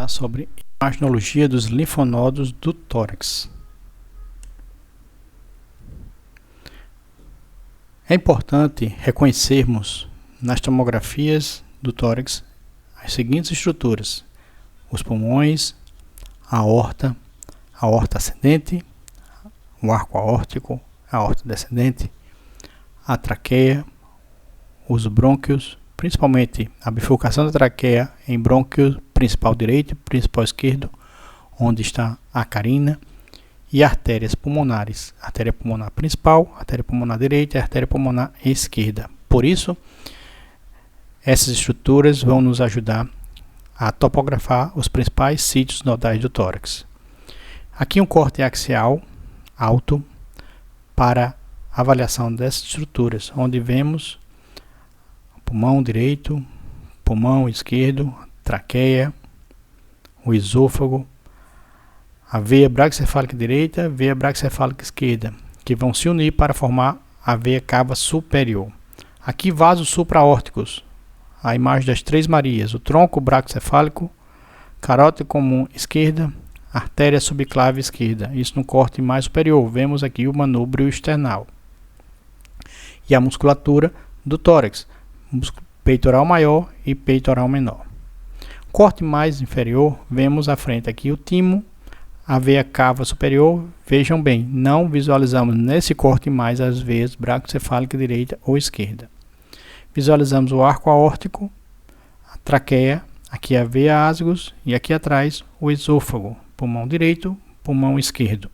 falar sobre imaginologia dos linfonodos do tórax. É importante reconhecermos nas tomografias do tórax as seguintes estruturas: os pulmões, a aorta ascendente, o arco aórtico, a aorta descendente, a traqueia, os brônquios, principalmente a bifurcação da traqueia em brônquio principal direito e principal esquerdo, onde está a carina, e artérias pulmonares, artéria pulmonar principal, artéria pulmonar direita e artéria pulmonar esquerda. Por isso, essas estruturas vão nos ajudar a topografar os principais sítios nodais do tórax. Aqui um corte axial alto para avaliação dessas estruturas, onde vemos pulmão direito, pulmão esquerdo, traqueia, o esôfago, a veia braquicefálica direita, veia braquicefálica esquerda, que vão se unir para formar a veia cava superior. Aqui vasos supraórticos, a imagem das Três Marias, o tronco braquicefálico, carótida comum esquerda, artéria subclave esquerda. Isso no corte mais superior. Vemos aqui o manúbrio external. E a musculatura do tórax, peitoral maior e peitoral menor. Corte mais inferior, vemos à frente aqui o timo, a veia cava superior. Vejam bem, não visualizamos nesse corte mais as veias braquicefálica direita ou esquerda. Visualizamos o arco aórtico, a traqueia, aqui a veia asgos e aqui atrás o esôfago, pulmão direito, pulmão esquerdo.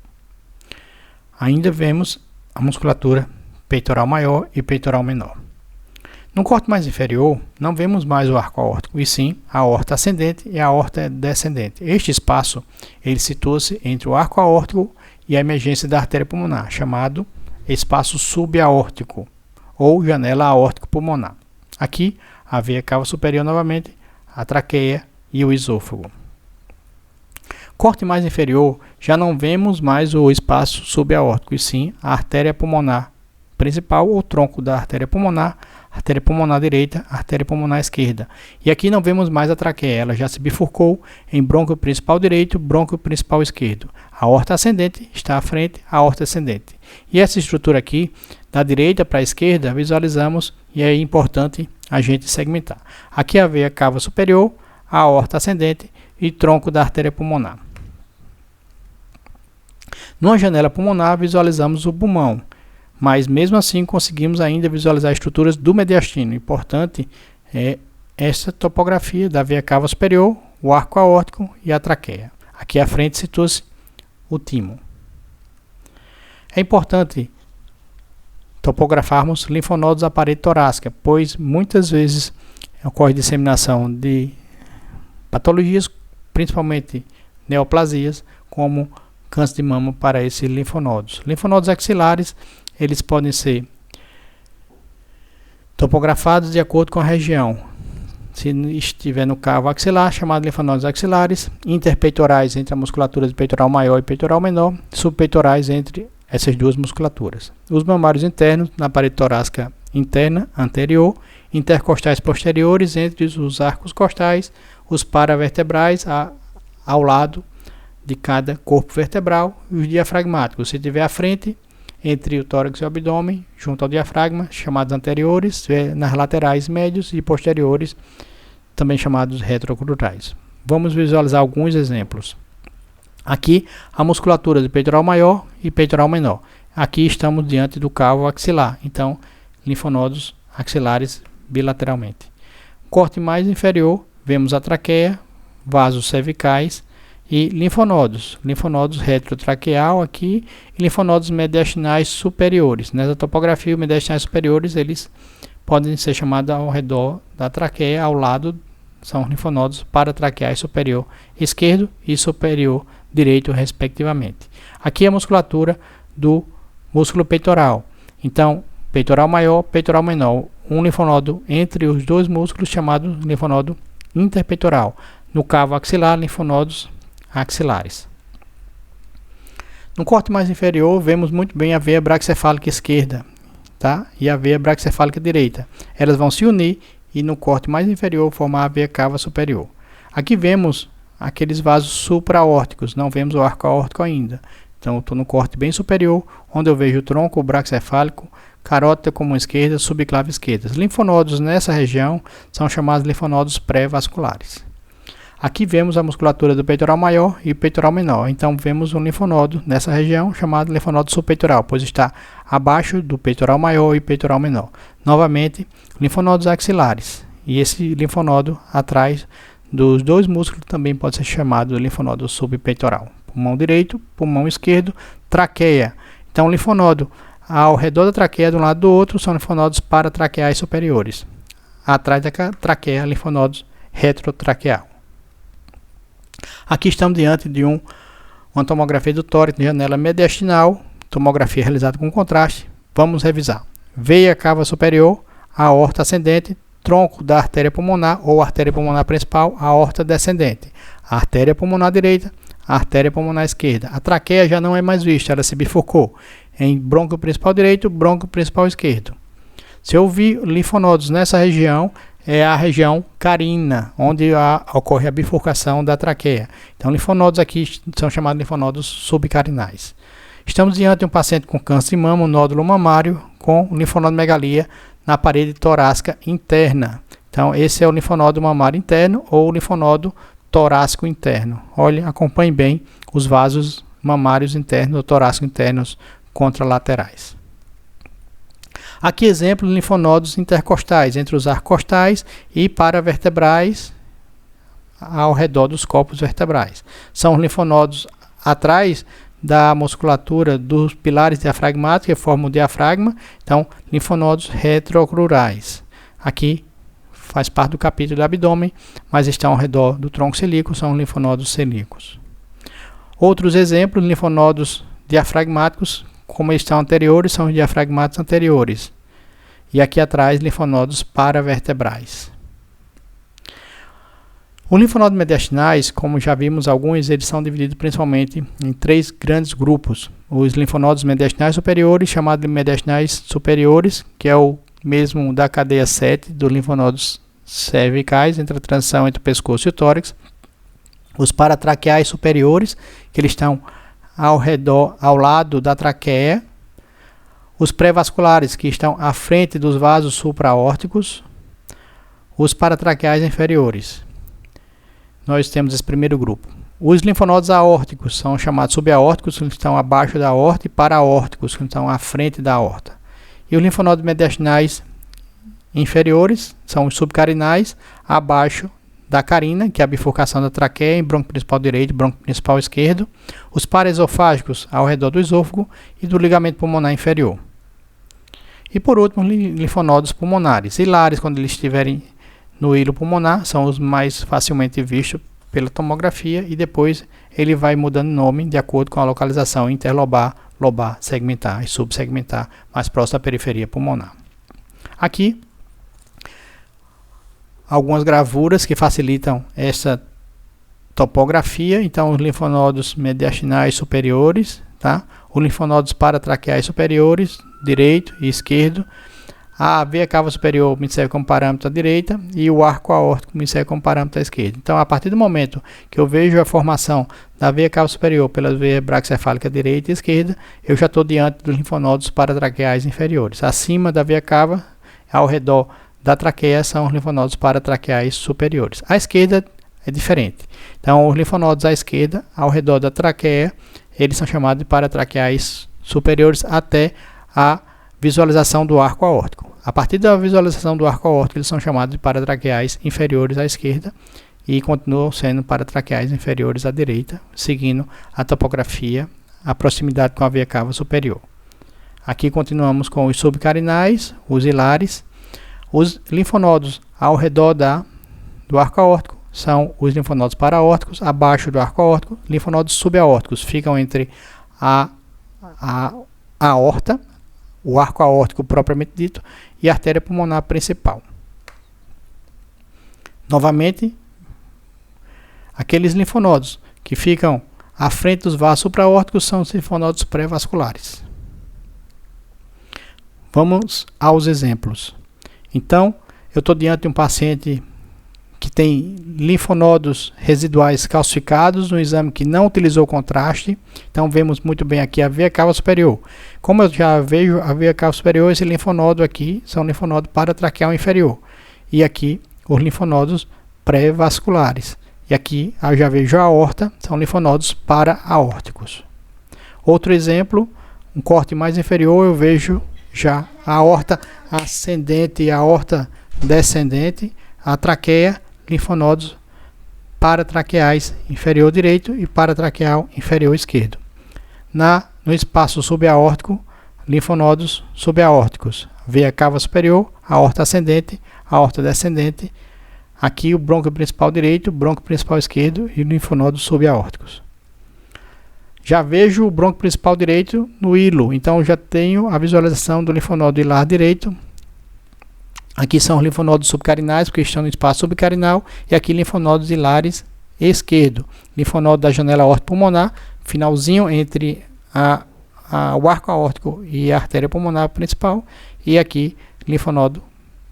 Ainda vemos a musculatura peitoral maior e peitoral menor. No corte mais inferior, não vemos mais o arco aórtico, e sim a aorta ascendente e a aorta descendente. Este espaço ele situa-se entre o arco aórtico e a emergência da artéria pulmonar, chamado espaço subaórtico ou janela aórtico-pulmonar. Aqui a veia cava superior novamente, a traqueia e o esôfago. Corte mais inferior, já não vemos mais o espaço subaórtico, e sim a artéria pulmonar principal ou tronco da artéria pulmonar direita, artéria pulmonar esquerda. E aqui não vemos mais a traqueia, ela já se bifurcou em brônquio principal direito, brônquio principal esquerdo. A aorta ascendente está à frente, a aorta ascendente. E essa estrutura aqui, da direita para a esquerda, visualizamos, e é importante a gente segmentar. Aqui a veia cava superior, a aorta ascendente e tronco da artéria pulmonar. Numa janela pulmonar, visualizamos o pulmão, mas mesmo assim conseguimos ainda visualizar estruturas do mediastino. Importante é essa topografia da veia cava superior, o arco aórtico e a traqueia. Aqui à frente situa-se o timo. É importante topografarmos linfonodos da parede torácica, pois muitas vezes ocorre disseminação de patologias, principalmente neoplasias, como câncer de mama para esses linfonodos. Linfonodos axilares, eles podem ser topografados de acordo com a região. Se estiver no cavo axilar, chamado linfonodos axilares, interpeitorais entre a musculatura do peitoral maior e peitoral menor, subpeitorais entre essas duas musculaturas. Os mamários internos na parede torácica interna anterior, intercostais posteriores entre os arcos costais, os paravertebrais ao lado de cada corpo vertebral, e os diafragmáticos, se tiver à frente, entre o tórax e o abdômen, junto ao diafragma, chamados anteriores, nas laterais médios e posteriores, também chamados retrocrurais. Vamos visualizar alguns exemplos. Aqui, a musculatura do peitoral maior e peitoral menor. Aqui estamos diante do cavo axilar, então, linfonodos axilares bilateralmente. Corte mais inferior, vemos a traqueia, vasos cervicais e linfonodos retrotraqueal aqui e linfonodos mediastinais superiores. Nessa topografia, os mediastinais superiores eles podem ser chamados ao redor da traqueia, ao lado são linfonodos paratraqueais superior esquerdo e superior direito, respectivamente. Aqui a musculatura do músculo peitoral. Então, peitoral maior, peitoral menor, um linfonodo entre os dois músculos chamado linfonodo interpeitoral. No cavo axilar, linfonodos axilares. No corte mais inferior, vemos muito bem a veia braquicefálica esquerda, tá? E a veia braquicefálica direita. Elas vão se unir e no corte mais inferior formar a veia cava superior. Aqui vemos aqueles vasos supraórticos, não vemos o arco aórtico ainda. Então eu estou no corte bem superior, onde eu vejo o tronco, o braquicefálico, carótida comum esquerda, subclave esquerda. Os linfonodos nessa região são chamados linfonodos pré-vasculares. Aqui vemos a musculatura do peitoral maior e peitoral menor. Então vemos um linfonodo nessa região chamado linfonodo subpeitoral, pois está abaixo do peitoral maior e peitoral menor. Novamente, linfonodos axilares. E esse linfonodo atrás dos dois músculos também pode ser chamado de linfonodo subpeitoral. Pulmão direito, pulmão esquerdo, traqueia. Então, linfonodo ao redor da traqueia, de um lado do outro, são linfonodos paratraqueais superiores. Atrás da traqueia, linfonodos retrotraqueal. Aqui estamos diante de uma tomografia do tórax de janela mediastinal, tomografia realizada com contraste. Vamos revisar. Veia cava superior, aorta ascendente, tronco da artéria pulmonar ou artéria pulmonar principal, aorta descendente, artéria pulmonar direita, artéria pulmonar esquerda. A traqueia já não é mais vista, ela se bifurcou em brônquio principal direito, brônquio principal esquerdo. Se eu vi linfonodos nessa região, é a região carina, onde ocorre a bifurcação da traqueia. Então, linfonodos aqui são chamados linfonodos subcarinais. Estamos diante de um paciente com câncer de mama, um nódulo mamário, com linfonodomegalia na parede torácica interna. Então, esse é o linfonodo mamário interno ou o linfonodo torácico interno. Olhe, acompanhe bem os vasos mamários internos ou torácicos internos contralaterais. Aqui exemplo de linfonodos intercostais, entre os arcos costais e paravertebrais ao redor dos corpos vertebrais. São os linfonodos atrás da musculatura dos pilares diafragmáticos, que formam o diafragma. Então, linfonodos retrocrurais. Aqui faz parte do capítulo do abdômen, mas estão ao redor do tronco celíaco, são linfonodos celíacos. Outros exemplos, linfonodos diafragmáticos, como estão anteriores, são os diafragmáticos anteriores. E aqui atrás, linfonodos paravertebrais. Os linfonodos mediastinais, como já vimos alguns, eles são divididos principalmente em três grandes grupos. Os linfonodos mediastinais superiores, chamados de mediastinais superiores, que é o mesmo da cadeia 7 dos linfonodos cervicais, entre a transição entre o pescoço e o tórax. Os paratraqueais superiores, que eles estão ao lado da traqueia. Os pré-vasculares, que estão à frente dos vasos supraórticos. Os paratraqueais inferiores. Nós temos esse primeiro grupo. Os linfonodos aórticos são chamados subaórticos, que estão abaixo da aorta, e paraórticos, que estão à frente da aorta. E os linfonodos mediastinais inferiores são os subcarinais, abaixo da carina, que é a bifurcação da traqueia em brônquio principal direito e brônquio principal esquerdo. Os paraesofágicos ao redor do esôfago e do ligamento pulmonar inferior. E por último, linfonodos pulmonares. Hilares, quando eles estiverem no hilo pulmonar, são os mais facilmente vistos pela tomografia, e depois ele vai mudando nome de acordo com a localização interlobar, lobar, segmentar e subsegmentar, mais próximo da periferia pulmonar. Aqui, algumas gravuras que facilitam essa topografia. Então, os linfonodos mediastinais superiores, tá? Os linfonodos paratraqueais superiores, direito e esquerdo. A veia cava superior me serve como parâmetro à direita e o arco aórtico me serve como parâmetro à esquerda. Então, a partir do momento que eu vejo a formação da veia cava superior pela veia braquicefálica direita e esquerda, eu já estou diante dos linfonodos paratraqueais inferiores. Acima da veia cava, ao redor da traqueia, são os linfonodos paratraqueais superiores. À esquerda é diferente. Então, os linfonodos à esquerda, ao redor da traqueia, eles são chamados de paratraqueais superiores até a visualização do arco aórtico. A partir da visualização do arco aórtico, eles são chamados de paratraqueais inferiores à esquerda e continuam sendo paratraqueais inferiores à direita, seguindo a topografia, a proximidade com a veia cava superior. Aqui continuamos com os subcarinais, os hilares. Os linfonodos ao redor do arco aórtico são os linfonodos paraórticos, abaixo do arco aórtico. Linfonodos subaórticos ficam entre a aorta, o arco aórtico propriamente dito, e a artéria pulmonar principal. Novamente, aqueles linfonodos que ficam à frente dos vasos supraórticos são os linfonodos pré-vasculares. Vamos aos exemplos. Então, eu estou diante de um paciente que tem linfonodos residuais calcificados, um exame que não utilizou contraste. Então vemos muito bem aqui a veia cava superior. Como eu já vejo a veia cava superior, esse linfonodo aqui são linfonodos paratraqueal inferior. E aqui os linfonodos pré-vasculares. E aqui eu já vejo a aorta, são linfonodos para-aórticos. Outro exemplo, um corte mais inferior, eu vejo já a aorta ascendente e a aorta descendente, a traqueia, linfonodos paratraqueais inferior direito e paratraqueal inferior esquerdo. No espaço subaórtico, linfonodos subaórticos, veia cava superior, aorta ascendente, aorta descendente, aqui o brônquio principal direito, brônquio principal esquerdo e linfonodos subaórticos. Já vejo o brônquio principal direito no hilo, então já tenho a visualização do linfonodo hilar direito. Aqui são os linfonodos subcarinais, porque estão no espaço subcarinal, e aqui linfonodos hilares esquerdo. Linfonodo da janela aórtico-pulmonar, finalzinho entre o arco aórtico e a artéria pulmonar principal, e aqui linfonodo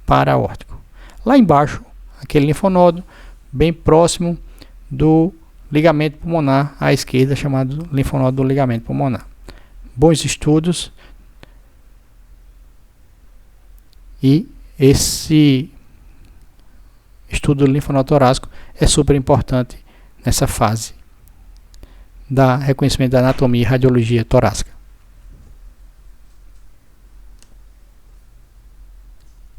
para-aórtico. Lá embaixo, aquele linfonodo bem próximo do ligamento pulmonar à esquerda, chamado linfonodo do ligamento pulmonar. Bons estudos. E esse estudo do linfonodo torácico é super importante nessa fase da reconhecimento da anatomia e radiologia torácica.